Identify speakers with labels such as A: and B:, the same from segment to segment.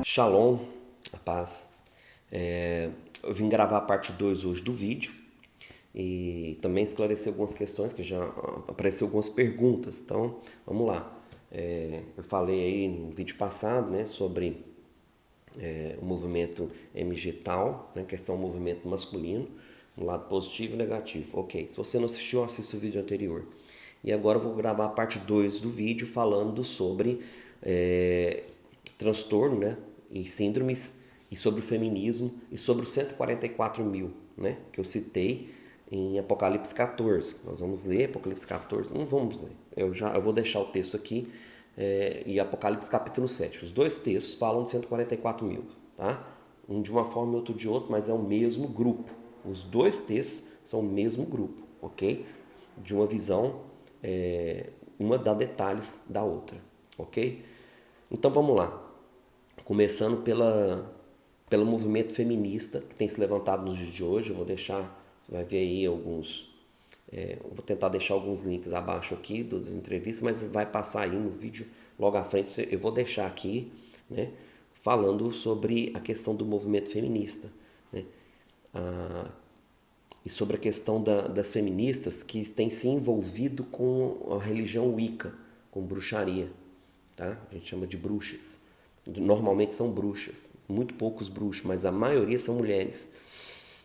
A: Shalom, a paz. Eu vim gravar a parte 2 hoje do vídeo e também esclarecer algumas questões que já apareceu algumas perguntas. Então, vamos lá. Eu falei aí no vídeo passado, né, sobre o movimento MG tal, né, questão do movimento masculino, um lado positivo e negativo. Ok, se você não assistiu, assista o vídeo anterior. E agora eu vou gravar a parte 2 do vídeo falando sobre transtorno, né, e síndromes, e sobre o feminismo, e sobre os 144 mil, né, que eu citei em Apocalipse 14. Nós vamos ler Apocalipse 14, não vamos ler, eu vou deixar o texto aqui, e Apocalipse capítulo 7. Os dois textos falam de 144 mil, tá? Um de uma forma e outro de outro, mas é o mesmo grupo. Os dois textos são o mesmo grupo, ok? De uma visão, uma dá detalhes da outra, ok? Então vamos lá. Começando pelo movimento feminista que tem se levantado nos dias de hoje. Eu vou deixar, você vai ver aí alguns, eu vou tentar deixar alguns links abaixo aqui das entrevistas, mas vai passar aí no vídeo logo à frente. Eu vou deixar aqui, né, falando sobre a questão do movimento feminista, né, e sobre a questão das feministas que têm se envolvido com a religião Wicca, com bruxaria, tá? A gente chama de bruxas. Normalmente são bruxas, muito poucos bruxos, mas a maioria são mulheres.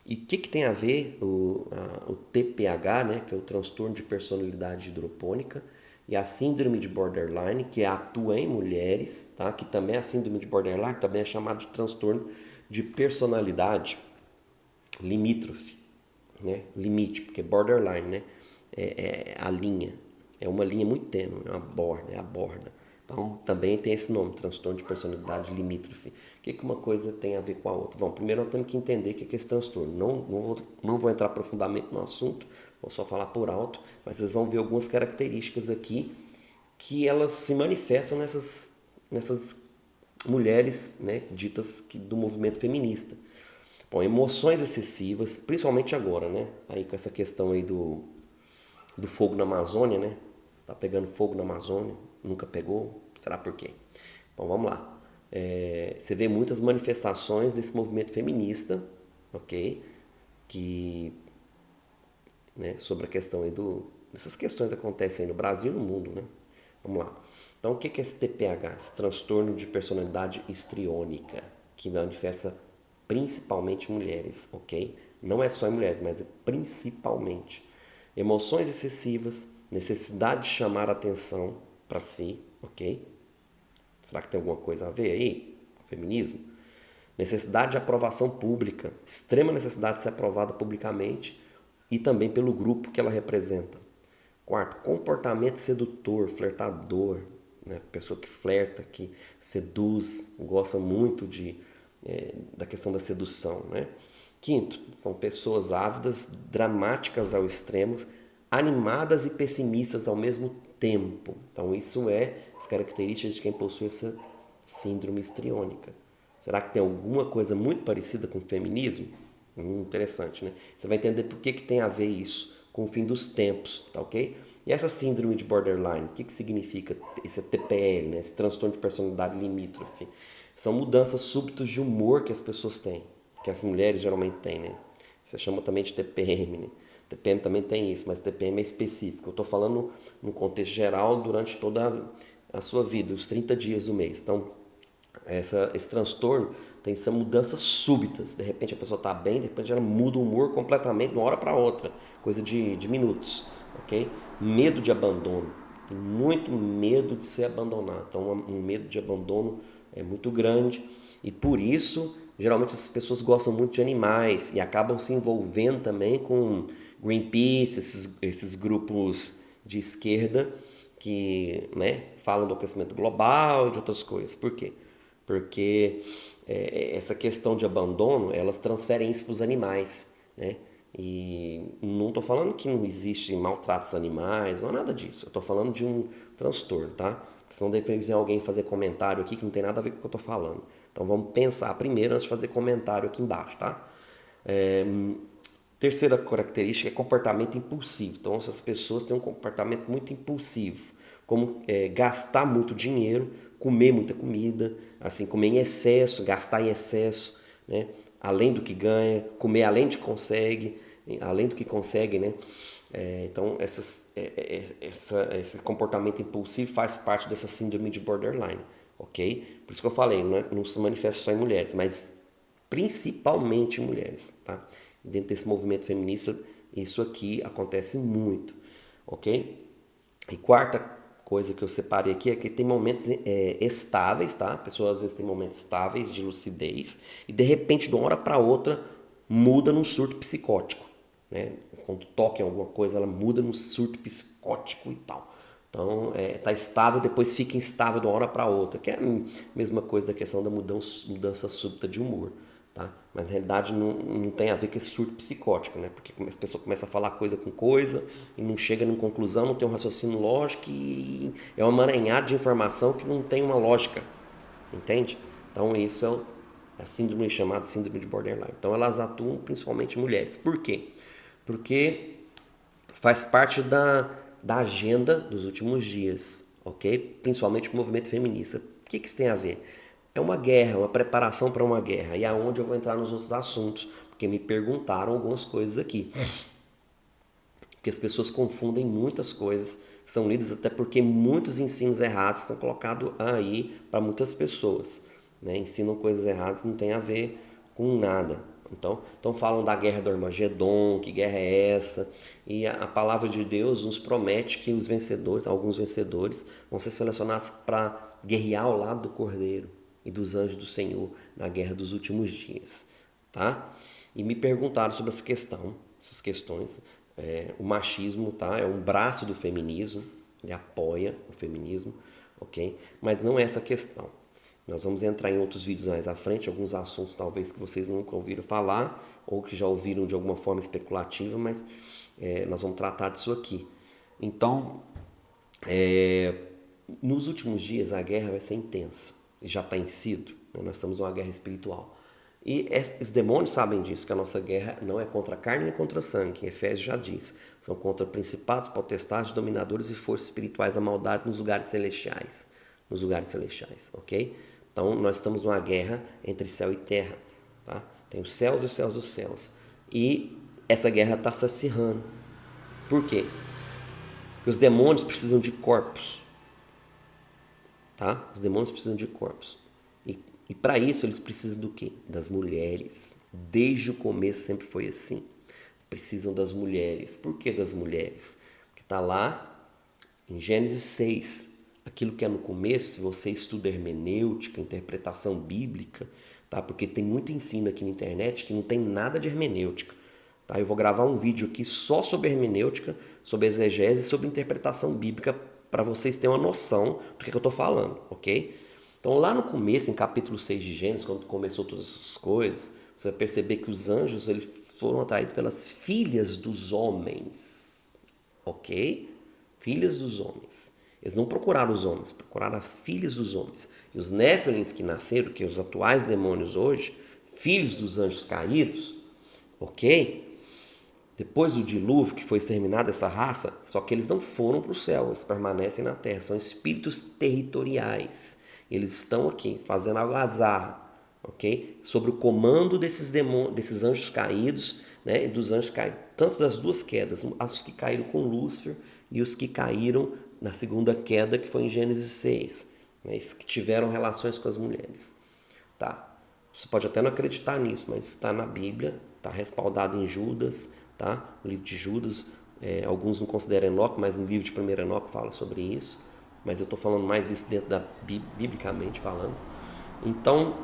A: E o que tem a ver o TPH, né, que é o transtorno de personalidade hidropônica, e a síndrome de borderline, que atua em mulheres, tá? Que também é a síndrome de borderline, também é chamado de transtorno de personalidade limítrofe, né? Limite, porque borderline, né? É a linha, é uma linha muito tênue, é uma borda, é a borda. Então também tem esse nome, transtorno de personalidade limítrofe. O que uma coisa tem a ver com a outra? Bom, primeiro nós temos que entender o que é esse transtorno. Não vou entrar profundamente no assunto, vou só falar por alto, mas vocês vão ver algumas características aqui que elas se manifestam nessas mulheres, né, ditas do movimento feminista. Bom, emoções excessivas, principalmente agora, né? Aí com essa questão aí do fogo na Amazônia, né? Tá pegando fogo na Amazônia, nunca pegou, será por quê? Bom, vamos lá. Você vê muitas manifestações desse movimento feminista, ok? Que, né, sobre a questão aí essas questões acontecem aí no Brasil e no mundo, né? Vamos lá. Então, o que é esse TPH? Esse transtorno de personalidade histriônica, que manifesta principalmente mulheres, ok? Não é só em mulheres, mas é principalmente. Emoções excessivas, necessidade de chamar atenção para si, ok? Será que tem alguma coisa a ver aí com o feminismo? Necessidade de aprovação pública, extrema necessidade de ser aprovada publicamente e também pelo grupo que ela representa. Quarto, comportamento sedutor, flertador, né? Pessoa que flerta, que seduz, gosta muito da questão da sedução, né? Quinto, são pessoas ávidas, dramáticas ao extremo, animadas e pessimistas ao mesmo tempo. Então isso é as características de quem possui essa síndrome histriônica. Será que tem alguma coisa muito parecida com o feminismo? Interessante, né? Você vai entender por que tem a ver isso com o fim dos tempos, tá ok? E essa síndrome de borderline, o que significa esse TPL, né? Esse transtorno de personalidade limítrofe? São mudanças súbitas de humor que as pessoas têm, que as mulheres geralmente têm, né? Você chama também de TPM, né? TPM também tem isso, mas TPM é específico. Eu estou falando no contexto geral durante toda a sua vida, os 30 dias do mês. Então, esse transtorno tem essas mudanças súbitas. De repente a pessoa está bem, de repente ela muda o humor completamente de uma hora para outra, coisa de minutos, ok? Medo de abandono, tem muito medo de ser abandonado. Então um medo de abandono é muito grande e por isso geralmente essas pessoas gostam muito de animais e acabam se envolvendo também com Greenpeace, esses grupos de esquerda que, né, falam do aquecimento global e de outras coisas. Por quê? Porque essa questão de abandono, elas transferem isso para os animais, né? E não estou falando que não existe maltratos animais, não é nada disso. Eu estou falando de um transtorno, tá? Senão deve vir alguém fazer comentário aqui que não tem nada a ver com o que eu estou falando. Então vamos pensar primeiro antes de fazer comentário aqui embaixo, tá? Terceira característica é comportamento impulsivo. Então essas pessoas têm um comportamento muito impulsivo, como gastar muito dinheiro comer muita comida, assim, comer em excesso, gastar em excesso, né? Além do que ganha, comer além do que consegue, né? Então, esse comportamento impulsivo faz parte dessa síndrome de borderline, ok? Por isso que eu falei, não se manifesta só em mulheres, mas principalmente em mulheres, tá? Dentro desse movimento feminista, isso aqui acontece muito, ok? E quarta coisa que eu separei aqui é que tem momentos estáveis, tá? A pessoa às vezes tem momentos estáveis de lucidez e de repente, de uma hora para outra, muda num surto psicótico, né? Quando toca em alguma coisa, ela muda num surto psicótico e tal. Então, tá estável, depois fica instável de uma hora para outra, que é a mesma coisa da questão da mudança súbita de humor. Tá? Mas na realidade não tem a ver com esse surto psicótico, né? Porque a pessoa começa a falar coisa com coisa e não chega em conclusão, não tem um raciocínio lógico e é uma emaranhada de informação que não tem uma lógica, entende? Então isso é a síndrome chamada síndrome de borderline. Então elas atuam principalmente em mulheres. Por quê? Porque faz parte da agenda dos últimos dias, ok? Principalmente o movimento feminista. O que isso tem a ver? É uma guerra, uma preparação para uma guerra. E é onde eu vou entrar nos outros assuntos, porque me perguntaram algumas coisas aqui. Porque as pessoas confundem muitas coisas, são lidas até porque muitos ensinos errados estão colocados aí para muitas pessoas. Né? Ensinam coisas erradas, não tem a ver com nada. Então falam da guerra do Armagedon, que guerra é essa? E a palavra de Deus nos promete que os vencedores, alguns vencedores, vão ser selecionados para guerrear ao lado do Cordeiro e dos anjos do Senhor na guerra dos últimos dias, tá? E me perguntaram sobre essas questões. O machismo, tá? É um braço do feminismo, ele apoia o feminismo, ok? Mas não é essa a questão. Nós vamos entrar em outros vídeos mais à frente, alguns assuntos talvez que vocês nunca ouviram falar ou que já ouviram de alguma forma especulativa, mas nós vamos tratar disso aqui. Então, nos últimos dias a guerra vai ser intensa, e já tem sido, né? Nós estamos numa guerra espiritual. E os demônios sabem disso, que a nossa guerra não é contra a carne nem contra a sangue, Efésios já diz. São contra principados, potestades, dominadores e forças espirituais da maldade nos lugares celestiais. Nos lugares celestiais, ok? Então nós estamos numa guerra entre céu e terra. Tá? Tem os céus e os céus dos céus. E essa guerra está se acirrando. Por quê? Porque os demônios precisam de corpos. Tá? Os demônios precisam de corpos. E para isso eles precisam do quê? Das mulheres. Desde o começo sempre foi assim. Precisam das mulheres. Por que das mulheres? Porque está lá em Gênesis 6. Aquilo que é no começo, se você estuda hermenêutica, interpretação bíblica, tá? Porque tem muito ensino aqui na internet que não tem nada de hermenêutica. Tá? Eu vou gravar um vídeo aqui só sobre hermenêutica, sobre exegese e sobre interpretação bíblica para vocês terem uma noção do que eu estou falando, ok? Então lá no começo, em capítulo 6 de Gênesis, quando começou todas essas coisas, você vai perceber que os anjos eles foram atraídos pelas filhas dos homens, ok? Filhas dos homens. Eles não procuraram os homens, procuraram as filhas dos homens. E os Néfilins que nasceram, que os atuais demônios hoje, filhos dos anjos caídos, ok? Depois do dilúvio, que foi exterminada essa raça, só que eles não foram para o céu, eles permanecem na terra, são espíritos territoriais. Eles estão aqui, fazendo algazarra, ok? Sobre o comando desses demônios, desses anjos caídos, né? E dos anjos caídos, tanto das duas quedas, os que caíram com Lúcifer e os que caíram na segunda queda, que foi em Gênesis 6, né? Esses que tiveram relações com as mulheres, tá? Você pode até não acreditar nisso, mas está na Bíblia, está respaldado em Judas, tá? No livro de Judas, alguns não consideram Enoque, mas no livro de 1 Enoque fala sobre isso. Mas eu estou falando mais isso dentro da biblicamente falando. Então,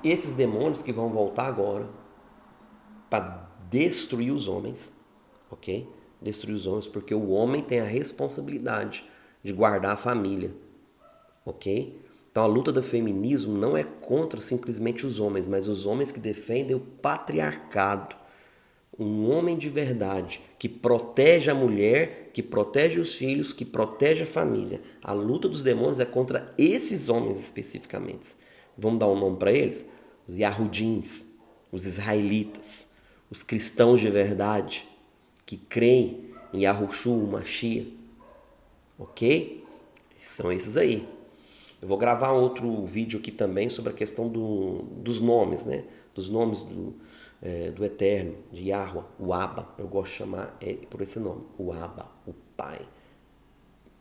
A: esses demônios que vão voltar agora para destruir os homens, ok? Destruir os homens, porque o homem tem a responsabilidade de guardar a família, ok? Então a luta do feminismo não é contra simplesmente os homens, mas os homens que defendem o patriarcado. Um homem de verdade que protege a mulher, que protege os filhos, que protege a família. A luta dos demônios é contra esses homens especificamente. Vamos dar um nome para eles? Os Yahudins, os israelitas, os cristãos de verdade que creem em Yahushua, o Mashiach. Ok? São esses aí. Eu vou gravar outro vídeo aqui também sobre a questão dos nomes, né? Dos nomes do Eterno, de Yahweh, o Abba. Eu gosto de chamar por esse nome, o Abba, o Pai.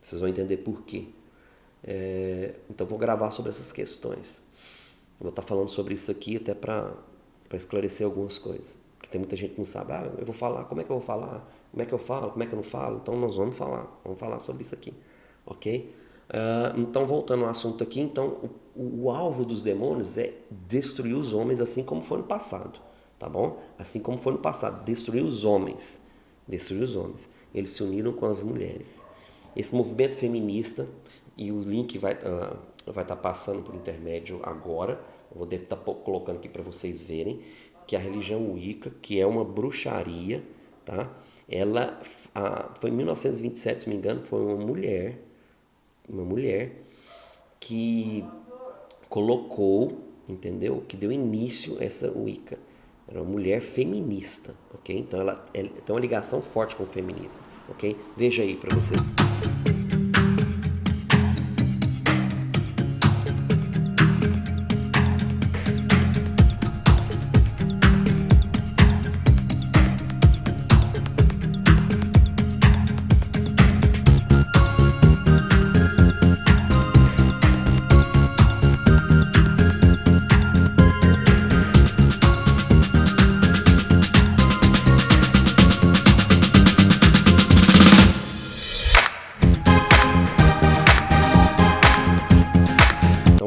A: Vocês vão entender por quê. Então vou gravar sobre essas questões. Eu vou estar falando sobre isso aqui até para esclarecer algumas coisas. Porque tem muita gente que não sabe. Eu vou falar, como é que eu vou falar? Como é que eu falo? Como é que eu não falo? Então nós vamos falar sobre isso aqui. Ok? Então voltando ao assunto aqui, então o alvo dos demônios é destruir os homens assim como foi no passado. Tá bom? Assim como foi no passado. Destruir os homens. Destruir os homens. Eles se uniram com as mulheres. Esse movimento feminista, e o link vai estar passando por intermédio agora, eu vou estar colocando aqui para vocês verem, que a religião Wicca, que é uma bruxaria, tá? Ela foi em 1927, se não me engano, foi uma mulher que colocou, entendeu? Que deu início a essa Wicca. Era uma mulher feminista, ok? Então ela tem uma ligação forte com o feminismo, ok? Veja aí para você.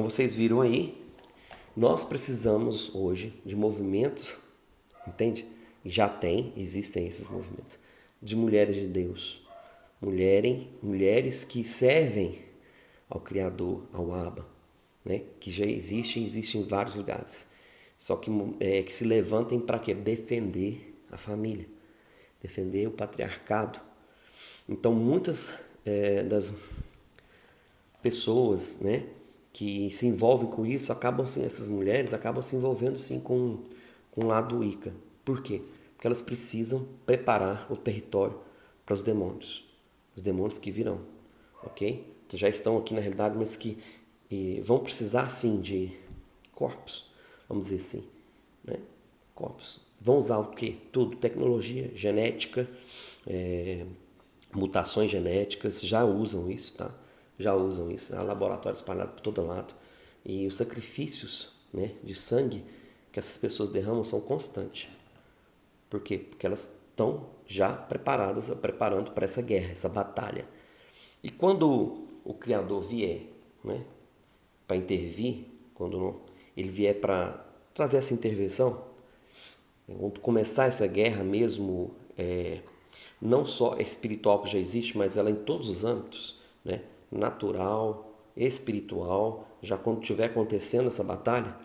A: Vocês viram aí, nós precisamos hoje de movimentos, entende? Existem esses movimentos, de mulheres de Deus, mulheres que servem ao Criador, ao Abba, né? Que já existe em vários lugares, só que se levantem para quê? Defender a família, defender o patriarcado. Então muitas das pessoas, né, que se envolvem com isso, essas mulheres acabam se envolvendo sim com o lado Wicca. Por quê? Porque elas precisam preparar o território para os demônios que virão, ok? Que já estão aqui na realidade, mas que vão precisar sim de corpos, vamos dizer assim, né? Corpos. Vão usar o quê? Tudo, tecnologia, genética, mutações genéticas, já usam isso, tá? Já usam isso, há laboratórios espalhados por todo lado. E os sacrifícios, né, de sangue que essas pessoas derramam são constantes. Por quê? Porque elas estão já preparando para essa guerra, essa batalha. E quando o Criador vier, né, para intervir, quando ele vier para trazer essa intervenção, quando começar essa guerra mesmo, não só espiritual que já existe, mas ela em todos os âmbitos, né, natural, espiritual, já quando estiver acontecendo essa batalha,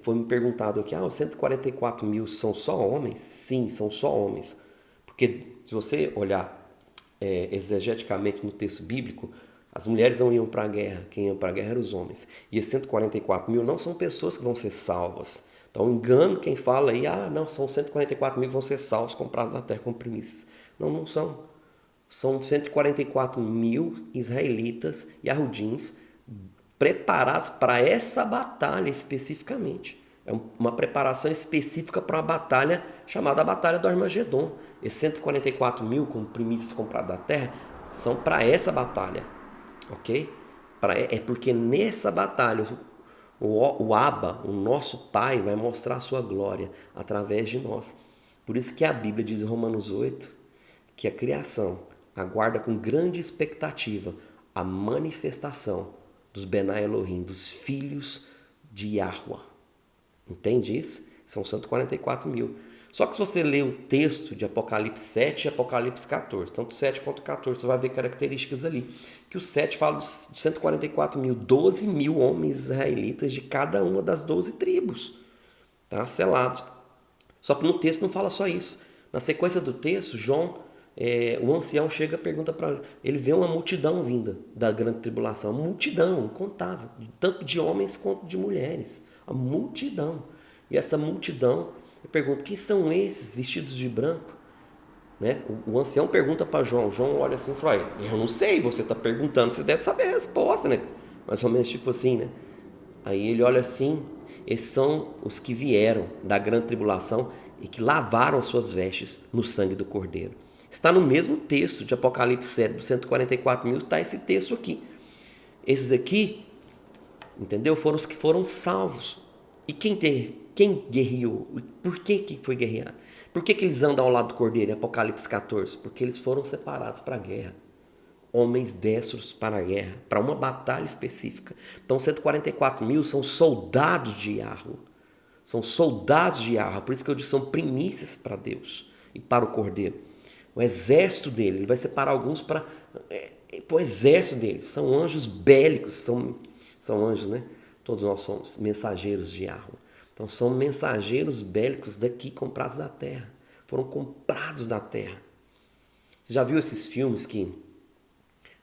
A: foi me perguntado aqui, os 144 mil são só homens? Sim, são só homens. Porque se você olhar exegeticamente no texto bíblico, as mulheres não iam para a guerra, quem ia para a guerra eram os homens. E esses 144 mil não são pessoas que vão ser salvas. Então engano quem fala aí, não, são 144 mil que vão ser salvos, comprados na terra com primícias. Não, não são. São 144 mil israelitas e arrudins preparados para essa batalha especificamente. É uma preparação específica para uma batalha chamada a Batalha do Armagedon. Esses 144 mil com primícias compradas da terra são para essa batalha, ok? É porque nessa batalha o Abba, o nosso Pai, vai mostrar a sua glória através de nós. Por isso que a Bíblia diz em Romanos 8 que a criação aguarda com grande expectativa a manifestação dos Benai Elohim, dos filhos de Yahweh. Entende isso? São 144 mil. Só que se você ler o texto de Apocalipse 7 e Apocalipse 14, tanto 7 quanto 14, você vai ver características ali. Que o 7 fala de 144 mil, 12 mil homens israelitas de cada uma das 12 tribos, tá? Selados. Só que no texto não fala só isso. Na sequência do texto, o ancião chega e pergunta para ele, vê uma multidão vinda da grande tribulação, uma multidão incontável, tanto de homens quanto de mulheres, a multidão. E essa multidão, eu pergunto, quem são esses vestidos de branco? né? O ancião pergunta para João. João olha assim e fala: eu não sei, você está perguntando, você deve saber a resposta, né? Mais ou menos tipo assim, né? Aí ele olha assim: esses são os que vieram da grande tribulação e que lavaram as suas vestes no sangue do Cordeiro. Está no mesmo texto de Apocalipse 7, dos 144 mil, está esse texto aqui. Esses aqui, entendeu? Foram os que foram salvos. E quem guerreou? Por que foi guerrear? Por que eles andam ao lado do Cordeiro em Apocalipse 14? Porque eles foram separados para a guerra. Homens destros para a guerra, para uma batalha específica. Então 144 mil são soldados de Yahweh. São soldados de Yahweh. Por isso que eu disse, são primícias para Deus e para o Cordeiro. O exército dele, ele vai separar alguns para o exército dele. São anjos bélicos, são anjos, né? Todos nós somos mensageiros de Yahweh. Então são mensageiros bélicos daqui, comprados da terra. Foram comprados da terra. Você já viu esses filmes que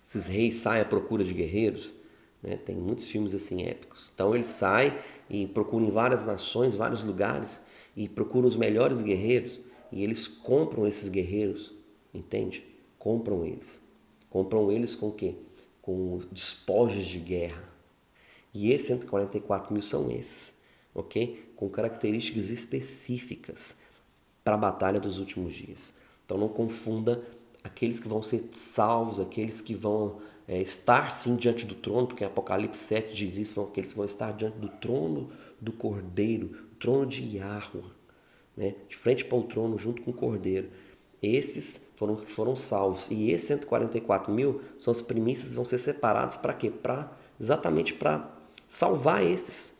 A: esses reis saem à procura de guerreiros? Né? Tem muitos filmes assim épicos. Então eles saem e procuram em várias nações, vários lugares, e procuram os melhores guerreiros, e eles compram esses guerreiros, entende? Compram eles. Compram eles com o quê? Com despojos de guerra. E esses 144 mil são esses, ok? Com características específicas para a batalha dos últimos dias. Então não confunda aqueles que vão ser salvos, aqueles que vão estar sim diante do trono, porque Apocalipse 7 diz isso, são aqueles que vão estar diante do trono do Cordeiro, o trono de Yahweh, né? De frente para o trono, junto com o Cordeiro. Esses foram que foram salvos. E esses 144 mil são as primícias que vão ser separados para quê? Exatamente para salvar esses,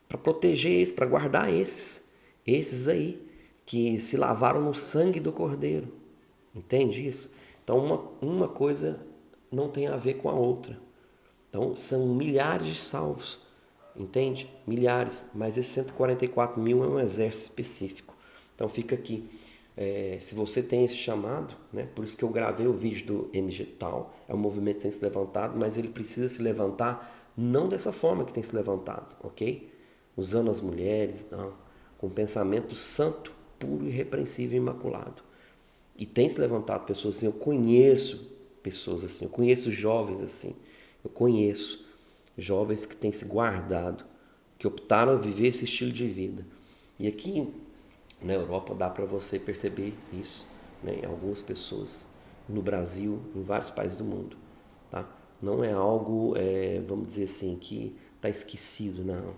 A: para proteger esses, para guardar esses aí que se lavaram no sangue do Cordeiro. Entende isso? Então uma coisa não tem a ver com a outra. Então são milhares de salvos, entende? Milhares, mas esse 144 mil é um exército específico. Então fica aqui. Se você tem esse chamado, né? Por isso que eu gravei o vídeo do MG Tal, é um movimento que tem se levantado, mas ele precisa se levantar não dessa forma que tem se levantado, ok? Usando as mulheres, não, com pensamento santo, puro, irrepreensível e imaculado. E tem se levantado pessoas assim, eu conheço pessoas assim, eu conheço jovens assim, eu conheço jovens que têm se guardado, que optaram a viver esse estilo de vida. E aqui na Europa dá para você perceber isso, né? Em algumas pessoas, no Brasil, em vários países do mundo, tá? Não é algo, vamos dizer assim, que está esquecido, não.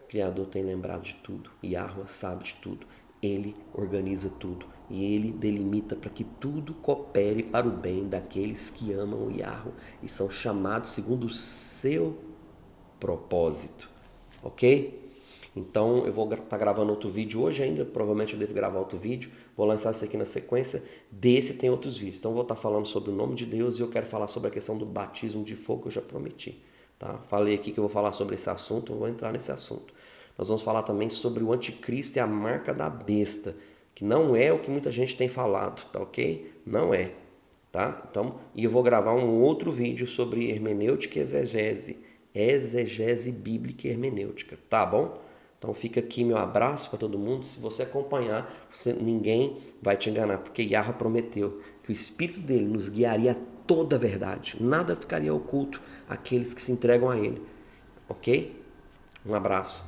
A: O Criador tem lembrado de tudo, Yahweh sabe de tudo, Ele organiza tudo e Ele delimita para que tudo coopere para o bem daqueles que amam o Yahweh e são chamados segundo o seu propósito, ok? Então eu vou estar gravando outro vídeo hoje ainda, provavelmente eu devo gravar outro vídeo, vou lançar esse aqui na sequência, desse tem outros vídeos. Então eu vou estar falando sobre o nome de Deus e eu quero falar sobre a questão do batismo de fogo que eu já prometi. Tá? Falei aqui que eu vou falar sobre esse assunto, eu vou entrar nesse assunto. Nós vamos falar também sobre o anticristo e a marca da besta, que não é o que muita gente tem falado, tá ok? Não é, tá? Então, e eu vou gravar um outro vídeo sobre hermenêutica e exegese bíblica e hermenêutica, tá bom? Então fica aqui meu abraço para todo mundo. Se você acompanhar, ninguém vai te enganar, porque Yahweh prometeu que o Espírito dele nos guiaria a toda a verdade. Nada ficaria oculto àqueles que se entregam a ele. Ok? Um abraço.